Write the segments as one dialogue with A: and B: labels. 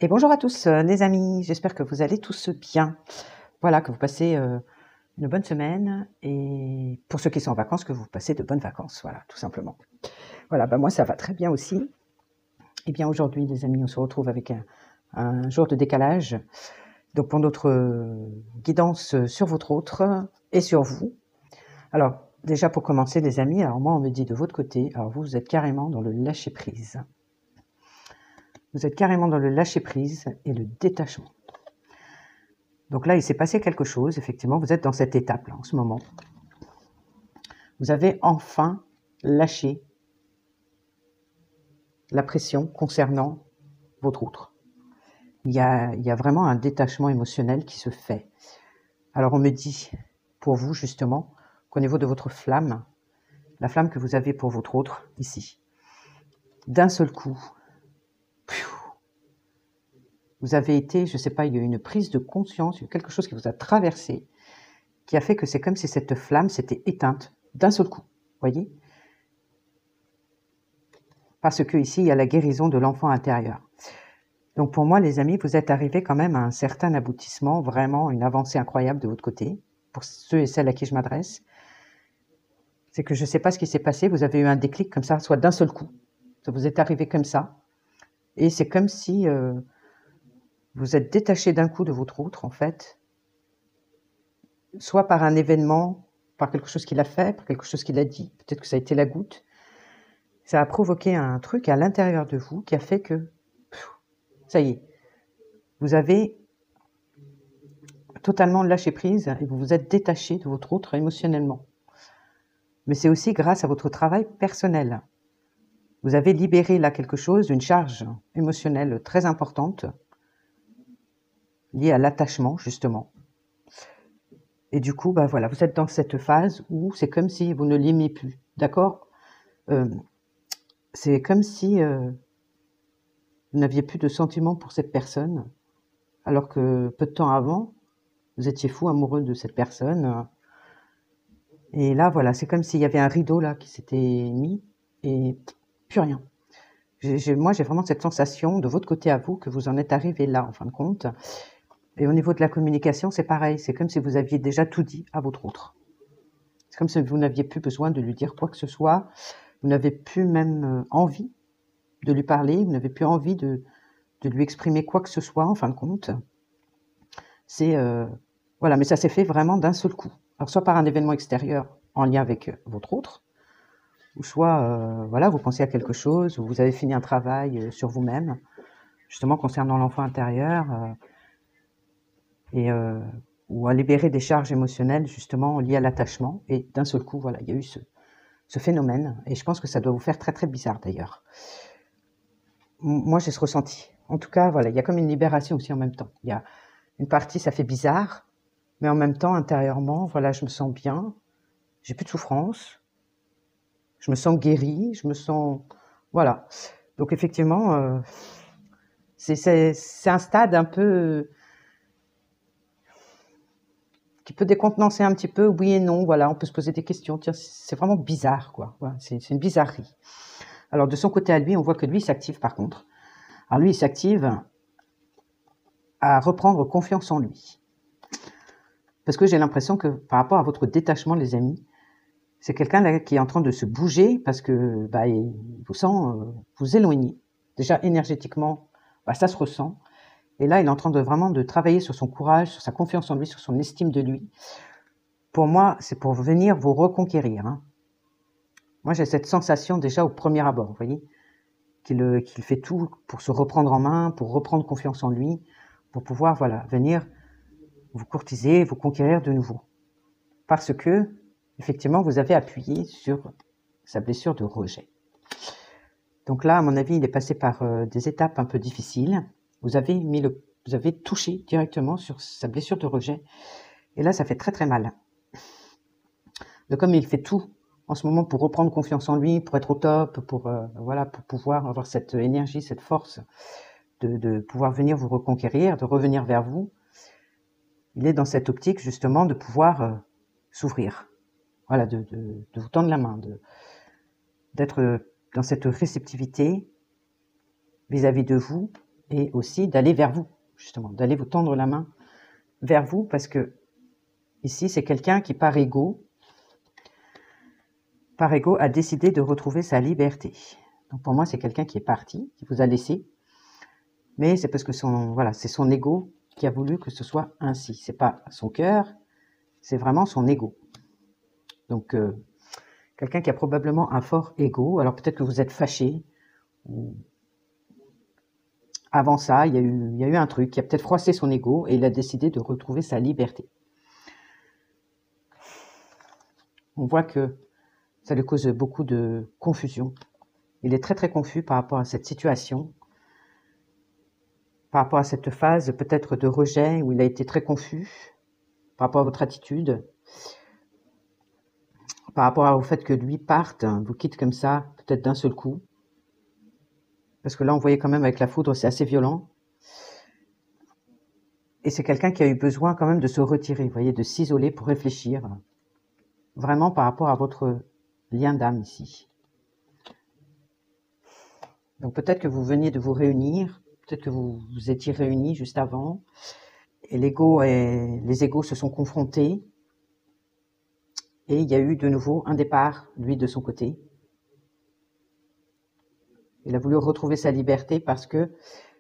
A: Et bonjour à tous les amis, j'espère que vous allez tous bien. Voilà, que vous passez une bonne semaine et pour ceux qui sont en vacances, que vous passez de bonnes vacances, voilà, tout simplement. Voilà, moi ça va très bien aussi. Et bien aujourd'hui les amis, on se retrouve avec un jour de décalage. Donc pour notre guidance sur votre autre et sur vous. Alors déjà pour commencer les amis, alors moi on me dit de votre côté, alors vous êtes carrément dans le lâcher-prise. Vous êtes carrément dans le lâcher-prise et le détachement. Donc là, il s'est passé quelque chose, effectivement, vous êtes dans cette étape-là en ce moment. Vous avez enfin lâché la pression concernant votre autre. Il y a vraiment un détachement émotionnel qui se fait. Alors on me dit, pour vous justement, qu'au niveau de votre flamme, la flamme que vous avez pour votre autre, ici, d'un seul coup, vous avez été, je ne sais pas, il y a eu une prise de conscience, il y a eu quelque chose qui vous a traversé, qui a fait que c'est comme si cette flamme s'était éteinte d'un seul coup, voyez ? Parce que ici, il y a la guérison de l'enfant intérieur. Donc pour moi, les amis, vous êtes arrivés quand même à un certain aboutissement, vraiment une avancée incroyable de votre côté, pour ceux et celles à qui je m'adresse. C'est que je ne sais pas ce qui s'est passé, vous avez eu un déclic comme ça, soit d'un seul coup. Ça vous est arrivé comme ça. Et c'est comme si vous êtes détaché d'un coup de votre autre, en fait, soit par un événement, par quelque chose qu'il a fait, par quelque chose qu'il a dit, peut-être que ça a été la goutte. Ça a provoqué un truc à l'intérieur de vous qui a fait que, ça y est, vous avez totalement lâché prise et vous vous êtes détaché de votre autre émotionnellement. Mais c'est aussi grâce à votre travail personnel. Vous avez libéré là quelque chose, une charge émotionnelle très importante, liée à l'attachement, justement. Et du coup, voilà, vous êtes dans cette phase où c'est comme si vous ne l'aimiez plus, d'accord ? C'est comme si vous n'aviez plus de sentiments pour cette personne, alors que peu de temps avant, vous étiez fou amoureux de cette personne. Et là, voilà, c'est comme s'il y avait un rideau là qui s'était mis et plus rien. Moi, j'ai vraiment cette sensation de votre côté à vous que vous en êtes arrivé là, en fin de compte. Et au niveau de la communication, c'est pareil. C'est comme si vous aviez déjà tout dit à votre autre. C'est comme si vous n'aviez plus besoin de lui dire quoi que ce soit. Vous n'avez plus même envie de lui parler. Vous n'avez plus envie de lui exprimer quoi que ce soit, en fin de compte. C'est voilà, mais ça s'est fait vraiment d'un seul coup. Alors, soit par un événement extérieur en lien avec votre autre, ou soit, voilà, vous pensez à quelque chose, ou vous avez fini un travail sur vous-même, justement concernant l'enfant intérieur, ou à libérer des charges émotionnelles, justement, liées à l'attachement, et d'un seul coup, voilà, il y a eu ce phénomène, et je pense que ça doit vous faire très, très bizarre, d'ailleurs. Moi, j'ai ce ressenti. En tout cas, voilà, il y a comme une libération aussi en même temps. Il y a une partie, ça fait bizarre, mais en même temps, intérieurement, voilà, je me sens bien, j'ai plus de souffrance, je me sens guérie, je me sens... Voilà. Donc effectivement, c'est un stade un peu... qui peut décontenancer un petit peu, oui et non, voilà, on peut se poser des questions, tiens, c'est vraiment bizarre, quoi. Voilà, c'est une bizarrerie. Alors de son côté à lui, on voit que lui, il s'active par contre. Alors lui, il s'active à reprendre confiance en lui. Parce que j'ai l'impression que par rapport à votre détachement, les amis, c'est quelqu'un là qui est en train de se bouger parce que il vous sent vous éloigner. Déjà énergétiquement, ça se ressent. Et là, il est en train de vraiment de travailler sur son courage, sur sa confiance en lui, sur son estime de lui. Pour moi, c'est pour venir vous reconquérir. Hein. Moi, j'ai cette sensation déjà au premier abord, vous voyez, qu'il fait tout pour se reprendre en main, pour reprendre confiance en lui, pour pouvoir, voilà, venir vous courtiser, vous conquérir de nouveau. Parce que, effectivement, vous avez appuyé sur sa blessure de rejet. Donc là, à mon avis, il est passé par des étapes un peu difficiles. Vous avez touché directement sur sa blessure de rejet. Et là, ça fait très très mal. Donc comme il fait tout en ce moment pour reprendre confiance en lui, pour être au top, pour pouvoir avoir cette énergie, cette force de pouvoir venir vous reconquérir, de revenir vers vous, il est dans cette optique justement de pouvoir s'ouvrir. Voilà, de vous tendre la main, d'être dans cette réceptivité vis-à-vis de vous, et aussi d'aller vers vous, justement, d'aller vous tendre la main vers vous, parce que ici, c'est quelqu'un qui, par ego, a décidé de retrouver sa liberté. Donc pour moi, c'est quelqu'un qui est parti, qui vous a laissé, mais c'est parce que c'est son ego qui a voulu que ce soit ainsi. C'est pas son cœur, c'est vraiment son ego. Donc quelqu'un qui a probablement un fort ego. Alors peut-être que vous êtes fâché, ou avant ça, il y a eu un truc qui a peut-être froissé son ego et il a décidé de retrouver sa liberté. On voit que ça lui cause beaucoup de confusion. Il est très très confus par rapport à cette situation, par rapport à cette phase peut-être de rejet où il a été très confus, par rapport à votre attitude, par rapport au fait que lui parte, vous quitte comme ça, peut-être d'un seul coup. Parce que là, on voyait quand même avec la foudre, c'est assez violent. Et c'est quelqu'un qui a eu besoin quand même de se retirer, vous voyez, de s'isoler pour réfléchir. Vraiment par rapport à votre lien d'âme ici. Donc peut-être que vous veniez de vous réunir, peut-être que vous vous étiez réunis juste avant, et les égos se sont confrontés, et il y a eu de nouveau un départ, lui, de son côté. Il a voulu retrouver sa liberté parce que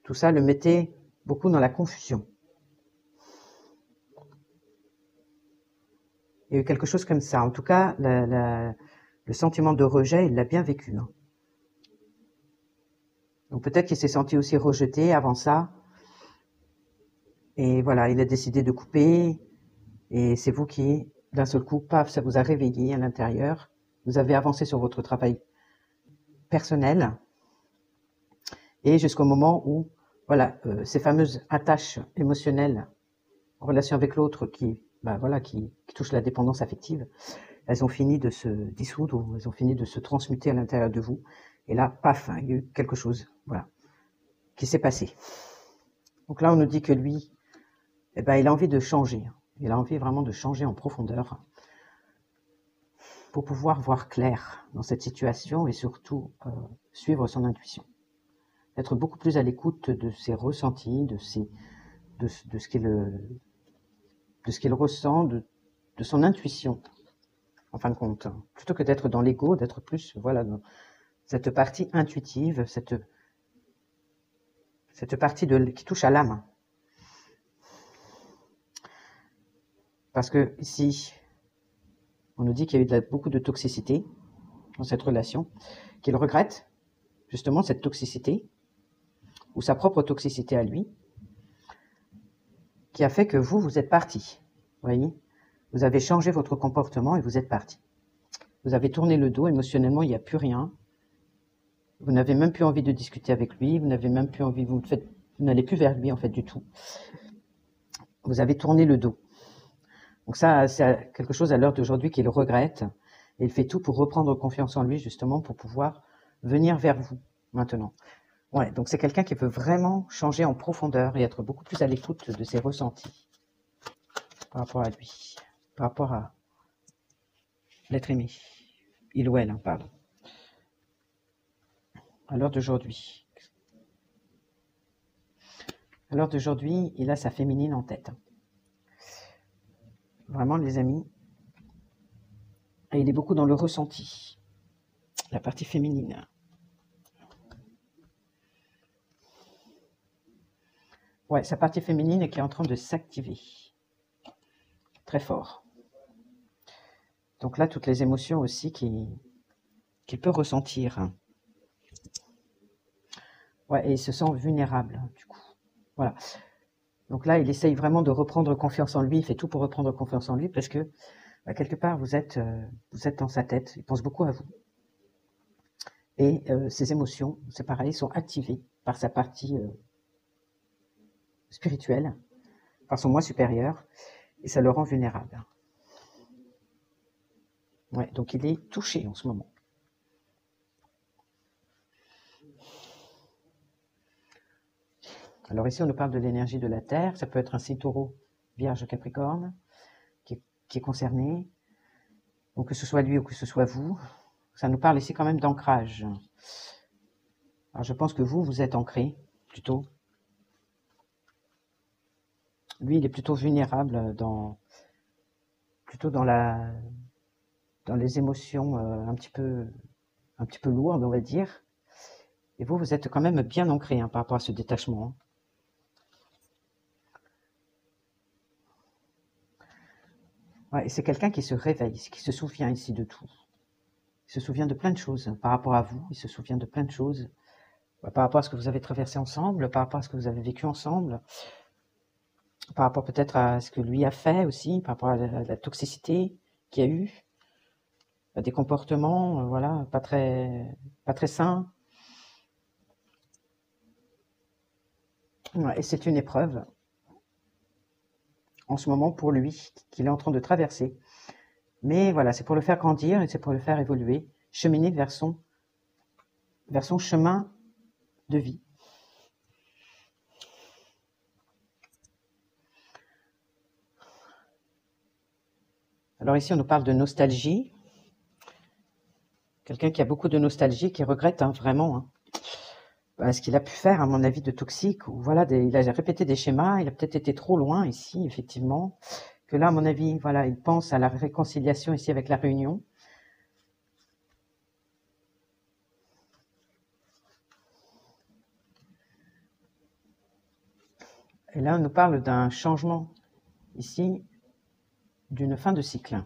A: tout ça le mettait beaucoup dans la confusion. Il y a eu quelque chose comme ça. En tout cas, le sentiment de rejet, il l'a bien vécu. Hein. Donc peut-être qu'il s'est senti aussi rejeté avant ça. Et voilà, il a décidé de couper. Et c'est vous qui, d'un seul coup, paf, ça vous a réveillé à l'intérieur. Vous avez avancé sur votre travail personnel. Et jusqu'au moment où, voilà, ces fameuses attaches émotionnelles en relation avec l'autre qui touchent la dépendance affective, elles ont fini de se dissoudre, ou elles ont fini de se transmuter à l'intérieur de vous. Et là, paf, hein, il y a eu quelque chose, voilà, qui s'est passé. Donc là, on nous dit que lui, il a envie de changer. Il a envie vraiment de changer en profondeur pour pouvoir voir clair dans cette situation et surtout suivre son intuition. Être beaucoup plus à l'écoute de ses ressentis, de ce qu'il ressent, de son intuition, en fin de compte. Plutôt que d'être dans l'ego, d'être plus dans cette partie intuitive, cette partie qui touche à l'âme. Parce que ici, on nous dit qu'il y a eu beaucoup de toxicité dans cette relation, qu'il regrette justement cette toxicité, ou sa propre toxicité à lui, qui a fait que vous êtes parti. Vous voyez, vous avez changé votre comportement et vous êtes parti. Vous avez tourné le dos, émotionnellement, il n'y a plus rien. Vous n'avez même plus envie de discuter avec lui, vous n'avez même plus envie, vous n'allez plus vers lui en fait du tout. Vous avez tourné le dos. Donc ça, c'est quelque chose à l'heure d'aujourd'hui qu'il regrette. Et il fait tout pour reprendre confiance en lui, justement, pour pouvoir venir vers vous maintenant. Ouais, donc c'est quelqu'un qui veut vraiment changer en profondeur et être beaucoup plus à l'écoute de ses ressentis par rapport à lui, par rapport à l'être aimé. Il ou elle, hein, pardon. À l'heure d'aujourd'hui. À l'heure d'aujourd'hui, il a sa féminine en tête. Vraiment, les amis. Et il est beaucoup dans le ressenti. La partie féminine. Ouais, sa partie féminine qui est en train de s'activer. Très fort. Donc là, toutes les émotions aussi qu'il peut ressentir. Ouais, et il se sent vulnérable, du coup. Voilà. Donc là, il essaye vraiment de reprendre confiance en lui. Il fait tout pour reprendre confiance en lui parce que, quelque part, vous êtes dans sa tête. Il pense beaucoup à vous. Et ses émotions, c'est pareil, sont activées par sa partie spirituelle, par son moi supérieur, et ça le rend vulnérable. Ouais, donc il est touché en ce moment. Alors ici, on nous parle de l'énergie de la Terre. Ça peut être un signe Taureau, Vierge, Capricorne, qui est concerné. Donc que ce soit lui ou que ce soit vous, ça nous parle ici quand même d'ancrage. Alors je pense que vous êtes ancré, plutôt, Lui, il est plutôt vulnérable plutôt dans les émotions un petit peu lourdes, on va dire. Et vous, vous êtes quand même bien ancré par rapport à ce détachement. Ouais, et c'est quelqu'un qui se réveille, qui se souvient ici de tout. Il se souvient de plein de choses par rapport à vous, il se souvient de plein de choses par rapport à ce que vous avez traversé ensemble, par rapport à ce que vous avez vécu ensemble, par rapport peut-être à ce que lui a fait aussi, par rapport à la toxicité qu'il y a eu, à des comportements voilà, pas très sains. Ouais, et c'est une épreuve en ce moment pour lui qu'il est en train de traverser. Mais voilà, c'est pour le faire grandir et c'est pour le faire évoluer, cheminer vers son chemin de vie. Alors ici, on nous parle de nostalgie. Quelqu'un qui a beaucoup de nostalgie, qui regrette vraiment ce qu'il a pu faire, à mon avis, de toxique. Ou voilà, il a répété des schémas, il a peut-être été trop loin ici, effectivement. Que là, à mon avis, voilà, il pense à la réconciliation ici avec la Réunion. Et là, on nous parle d'un changement ici, d'une fin de cycle.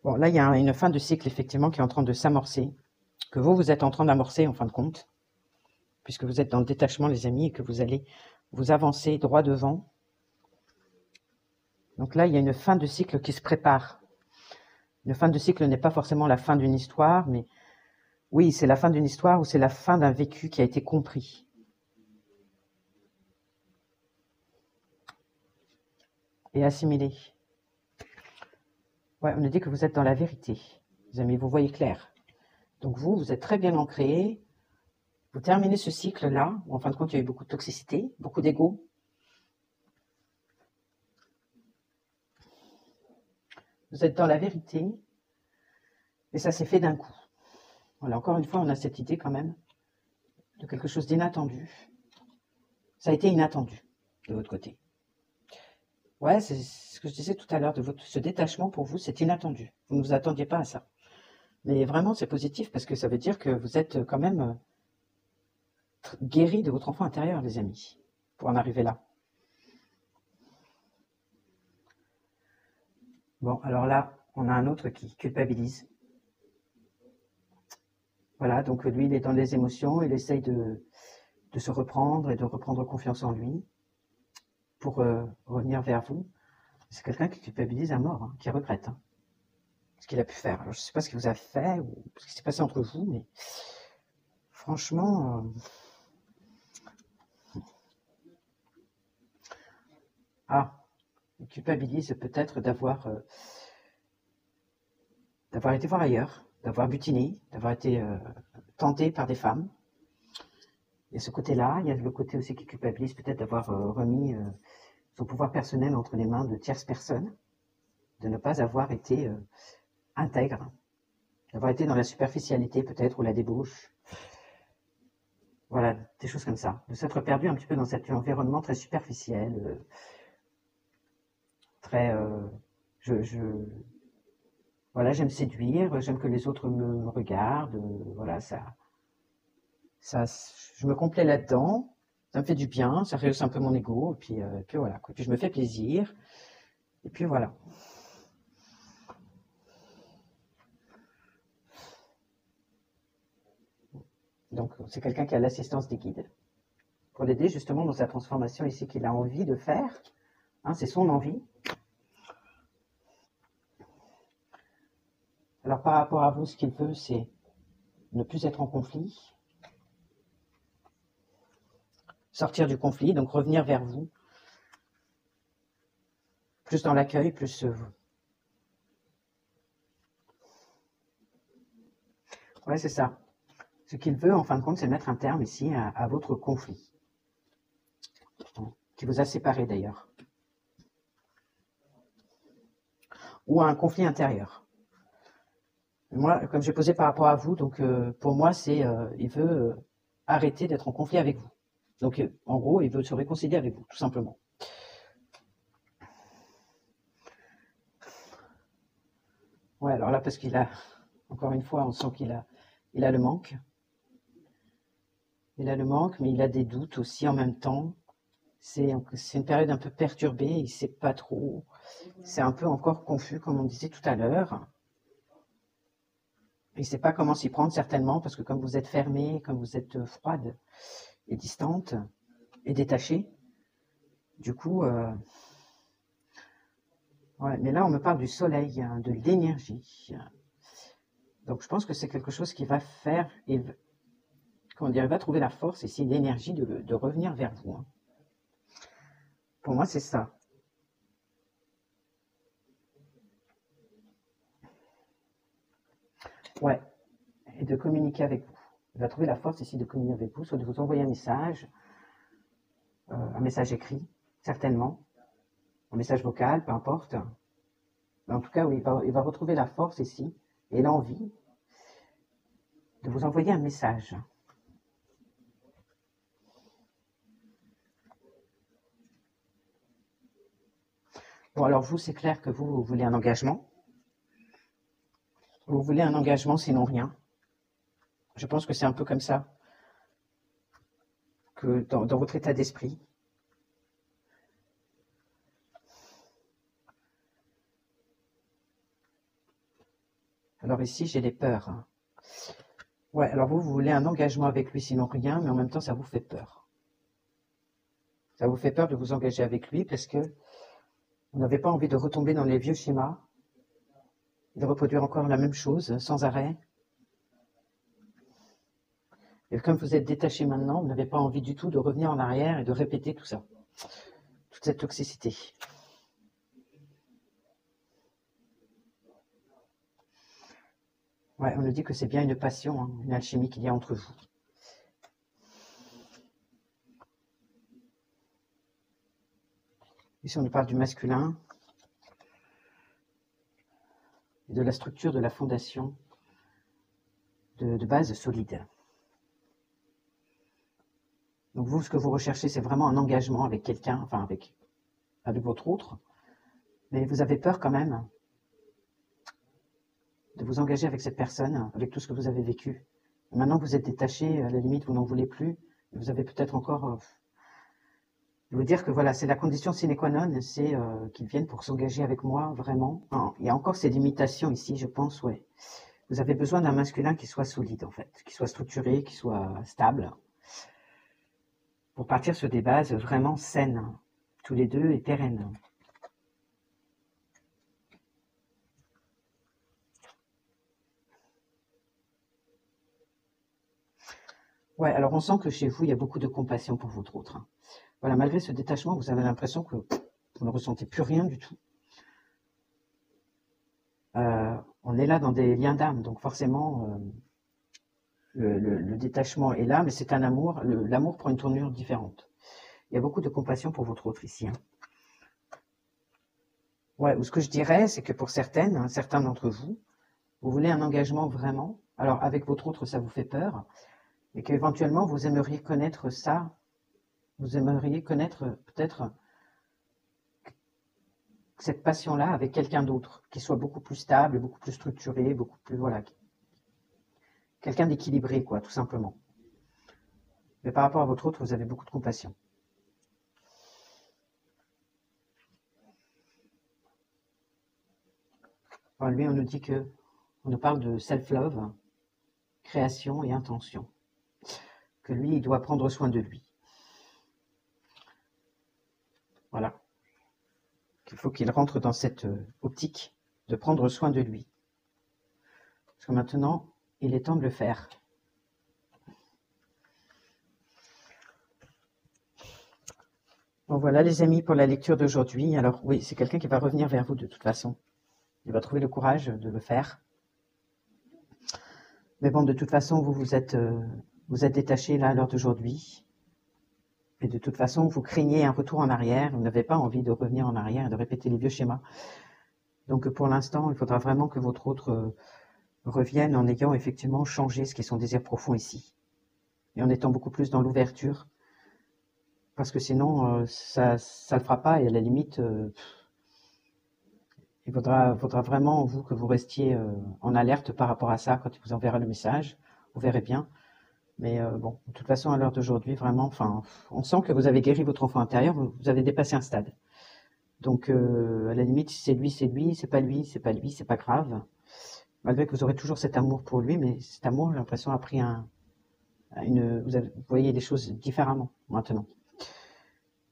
A: Bon, là, il y a une fin de cycle, effectivement, qui est en train de s'amorcer, que vous êtes en train d'amorcer, en fin de compte, puisque vous êtes dans le détachement, les amis, et que vous allez vous avancer droit devant. Donc là, il y a une fin de cycle qui se prépare. Une fin de cycle n'est pas forcément la fin d'une histoire, mais oui, c'est la fin d'une histoire ou c'est la fin d'un vécu qui a été compris. Et assimilé. Ouais, on nous dit que vous êtes dans la vérité. Les amis, vous voyez clair. Donc vous êtes très bien ancrés. Vous terminez ce cycle-là, où en fin de compte, il y a eu beaucoup de toxicité, beaucoup d'ego. Vous êtes dans la vérité. Et ça s'est fait d'un coup. Voilà, encore une fois, on a cette idée quand même de quelque chose d'inattendu. Ça a été inattendu de votre côté. Ouais, c'est ce que je disais tout à l'heure, ce détachement pour vous, c'est inattendu. Vous ne vous attendiez pas à ça. Mais vraiment, c'est positif parce que ça veut dire que vous êtes quand même guéri de votre enfant intérieur, les amis, pour en arriver là. Bon, alors là, on a un autre qui culpabilise. Voilà, donc lui, il est dans les émotions, il essaye de se reprendre et de reprendre confiance en lui pour revenir vers vous. C'est quelqu'un qui culpabilise à mort, qui regrette ce qu'il a pu faire. Alors, je ne sais pas ce qu'il vous a fait ou ce qui s'est passé entre vous, mais franchement, il culpabilise peut-être d'avoir été voir ailleurs, d'avoir butiné, d'avoir été tenté par des femmes. Il y a ce côté-là, il y a le côté aussi qui culpabilise peut-être d'avoir remis son pouvoir personnel entre les mains de tierces personnes, de ne pas avoir été intègre, d'avoir été dans la superficialité peut-être ou la débauche. Voilà, des choses comme ça. De s'être perdu un petit peu dans cet environnement très superficiel, très... voilà, j'aime séduire, j'aime que les autres me regardent, voilà, ça, je me complais là-dedans, ça me fait du bien, ça rehausse un peu mon ego, et puis voilà, et puis je me fais plaisir, et puis voilà. Donc c'est quelqu'un qui a l'assistance des guides, pour l'aider justement dans sa transformation ici qu'il a envie de faire, c'est son envie. Alors par rapport à vous, ce qu'il veut, c'est ne plus être en conflit, sortir du conflit, donc revenir vers vous, plus dans l'accueil, plus... Ouais, c'est ça. Ce qu'il veut, en fin de compte, c'est mettre un terme ici à votre conflit, qui vous a séparé d'ailleurs, ou à un conflit intérieur. Moi, comme j'ai posé par rapport à vous, donc pour moi, c'est il veut arrêter d'être en conflit avec vous. Donc, en gros, il veut se réconcilier avec vous, tout simplement. Ouais, alors là, parce qu'il a, encore une fois, on sent qu'il a, il a le manque. Il a le manque, mais il a des doutes aussi en même temps. C'est une période un peu perturbée, il ne sait pas trop. C'est un peu encore confus, comme on disait tout à l'heure. Il ne sait pas comment s'y prendre, certainement, parce que comme vous êtes fermée, comme vous êtes froide et distante et détachée, du coup... ouais, mais là, on me parle du soleil, hein, de l'énergie. Donc, je pense que c'est quelque chose qui va faire... comment dire, il va trouver la force ici, l'énergie de revenir vers vous. Hein. Pour moi, c'est ça. Ouais, et de communiquer avec vous. Il va trouver la force ici de communiquer avec vous, soit de vous envoyer un message écrit, certainement, un message vocal, peu importe. Mais en tout cas, oui, il va retrouver la force ici et l'envie de vous envoyer un message. Bon, alors vous, c'est clair que vous voulez un engagement. Vous voulez un engagement, sinon rien. Je pense que c'est un peu comme ça que dans votre état d'esprit. Alors ici, j'ai les peurs. Hein. Ouais, alors vous voulez un engagement avec lui, sinon rien, mais en même temps, ça vous fait peur. Ça vous fait peur de vous engager avec lui parce que vous n'avez pas envie de retomber dans les vieux schémas, de reproduire encore la même chose sans arrêt. Et comme vous êtes détaché maintenant, vous n'avez pas envie du tout de revenir en arrière et de répéter tout ça, toute cette toxicité. Ouais, on nous dit que c'est bien une passion, hein, une alchimie qu'il y a entre vous. Ici, on nous parle du masculin et de la structure de la fondation de base solide. Donc vous, ce que vous recherchez, c'est vraiment un engagement avec quelqu'un, enfin avec votre autre, mais vous avez peur quand même de vous engager avec cette personne, avec tout ce que vous avez vécu. Et maintenant que vous êtes détaché, à la limite, vous n'en voulez plus, vous avez peut-être encore... je veux dire que voilà, c'est la condition sine qua non, c'est qu'ils viennent pour s'engager avec moi, vraiment. Non, il y a encore ces limitations ici, je pense, ouais. Vous avez besoin d'un masculin qui soit solide, en fait, qui soit structuré, qui soit stable, pour partir sur des bases vraiment saines, tous les deux, et pérennes. Ouais, alors on sent que chez vous, il y a beaucoup de compassion pour votre autre. Hein. Voilà, malgré ce détachement, vous avez l'impression que vous ne ressentez plus rien du tout. On est là dans des liens d'âme, donc forcément, le détachement est là, mais c'est un amour, l'amour prend une tournure différente. Il y a beaucoup de compassion pour votre autre ici. Hein. Ouais, ou ce que je dirais, c'est que pour certaines, hein, certains d'entre vous, vous voulez un engagement vraiment. Alors avec votre autre, ça vous fait peur, mais qu'éventuellement vous aimeriez connaître ça, vous aimeriez connaître peut-être cette passion-là avec quelqu'un d'autre, qui soit beaucoup plus stable, beaucoup plus structuré, beaucoup plus, voilà, quelqu'un d'équilibré, quoi, tout simplement. Mais par rapport à votre autre, vous avez beaucoup de compassion. Alors, lui, on nous dit que, on nous parle de self-love, création et intention. Que lui, il doit prendre soin de lui. Voilà. Qu'il faut qu'il rentre dans cette optique de prendre soin de lui. Parce que maintenant, il est temps de le faire. Bon, voilà les amis pour la lecture d'aujourd'hui. Alors oui, c'est quelqu'un qui va revenir vers vous de toute façon. Il va trouver le courage de le faire. Mais bon, de toute façon, vous êtes détaché là à l'heure d'aujourd'hui. Et de toute façon, vous craignez un retour en arrière. Vous n'avez pas envie de revenir en arrière et de répéter les vieux schémas. Donc pour l'instant, il faudra vraiment que votre autre revienne en ayant effectivement changé ce qui est son désir profond ici. Et en étant beaucoup plus dans l'ouverture parce que sinon, ça le fera pas et à la limite, il faudra vraiment, vous, que vous restiez en alerte par rapport à ça quand il vous enverra le message. Vous verrez bien. Mais bon, de toute façon, à l'heure d'aujourd'hui, vraiment, enfin, on sent que vous avez guéri votre enfant intérieur, vous avez dépassé un stade. Donc, à la limite, si c'est lui, c'est lui, c'est pas lui, c'est pas lui, c'est pas grave. Malgré que vous aurez toujours cet amour pour lui, mais cet amour, j'ai l'impression, a pris vous voyez les choses différemment maintenant.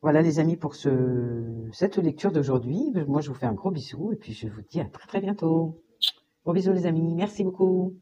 A: Voilà les amis pour cette lecture d'aujourd'hui. Moi, je vous fais un gros bisou et puis je vous dis à très très bientôt. Gros bisous les amis, merci beaucoup.